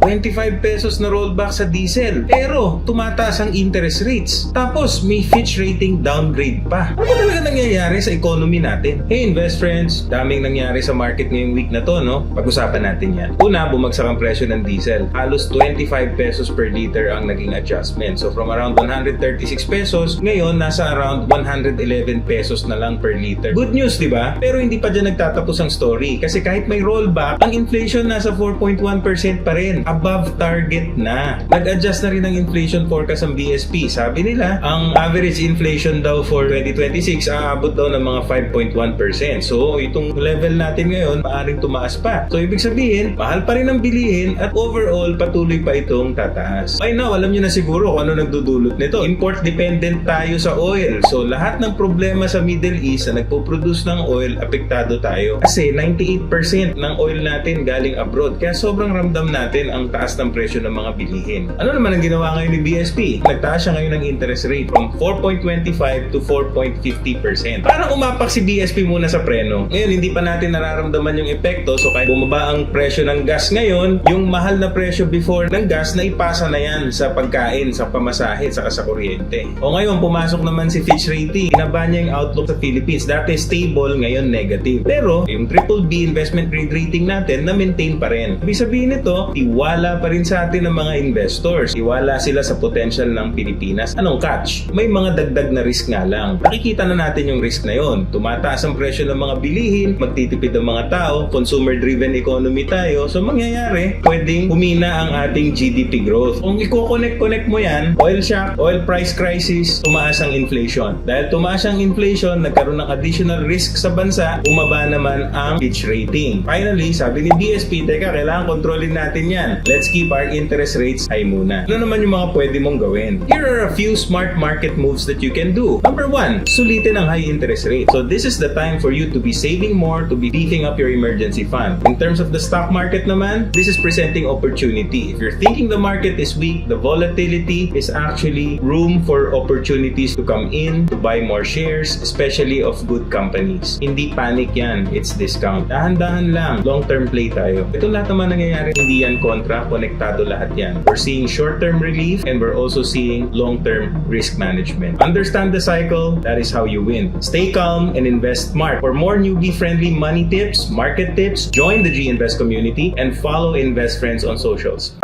25 pesos na rollback sa diesel. Pero, tumataas ang interest rates. Tapos, may Fitch rating downgrade pa. Ano ba talaga nangyayari sa economy natin? Hey, invest friends, daming nangyari sa market ngayong week na to, no? Pag-usapan natin yan. Una, bumagsak ang presyo ng diesel. Halos 25 pesos per liter ang naging adjustment. So, from around 136 pesos, ngayon, nasa around 111 pesos na lang per liter. Good news, di ba? Pero hindi pa dyan nagtatapos ang story. Kasi kahit may rollback, ang inflation nasa 4.1% pa rin. Above target na. Nag-adjust na rin ang inflation forecast ng BSP. Sabi nila, ang average inflation daw for 2026 aabot daw ng mga 5.1%. So, itong level natin ngayon, maaaring tumaas pa. So, ibig sabihin, mahal pa rin ang bilihin at overall, patuloy pa itong tataas. By now, alam nyo na siguro kung ano nagdudulot nito. Import dependent tayo sa oil. So, lahat ng problema sa Middle East na nagpo-produce ng oil, apektado tayo. Kasi 98% ng oil natin galing abroad. Kaya sobrang ramdam natin ang taas ng presyo ng mga bilihin. Ano naman ang ginawa ngayon ni BSP? Nagtaas siya ngayon ng interest rate from 4.25 to 4.50%. Parang umapak si BSP muna sa preno. Ngayon, hindi pa natin nararamdaman yung epekto. So, kahit bumaba ang presyo ng gas ngayon, yung mahal na presyo before ng gas, naipasa na yan sa pagkain, sa pamasahe, saka sa kuryente. O ngayon, pumasok naman si Fitch Rating. Binaba niya yung outlook sa Philippines. Dati stable, ngayon negative. Pero, yung BBB investment grade rating natin, na-maintain pa rin. Ibig sabihin nito, tiwala pa rin sa atin ng mga investors. Tiwala sila sa potential ng Pilipinas. Anong catch? May mga dagdag na risk nga lang. Nakikita na natin yung risk na yon. Tumataas ang presyo ng mga bilihin, magtitipid ang mga tao, consumer-driven economy tayo. So, mangyayari, pwedeng humina ang ating GDP growth. Kung i-connect mo yan, oil shock, oil price crisis, tumaas ang inflation. Dahil tumaas ang inflation, nagkaroon ng additional risk sa bansa, bumaba naman ang Fitch rating. Finally, sabi ni BSP, teka, kailangan kontrolin natin yan. Let's keep our interest rates high muna. Ano naman yung mga pwede mong gawin? Here are a few smart market moves that you can do. Number one, sulitin ang high interest rate. So this is the time for you to be saving more, to be beefing up your emergency fund. In terms of the stock market naman, this is presenting opportunity. If you're thinking the market is weak, the volatility is actually room for opportunities to come in, to buy more shares, especially of good companies. Hindi panic yan. It's discount. Dahan-dahan lang. Long-term play tayo. Ito lahat naman nangyayari. Hindi yan kontra. Konektado lahat yan. We're seeing short-term relief and we're also seeing long-term risk management. Understand the cycle. That is how you win. Stay calm and invest smart. For more newbie-friendly money tips, market tips, join the G-Invest community and follow Invest Friends on socials.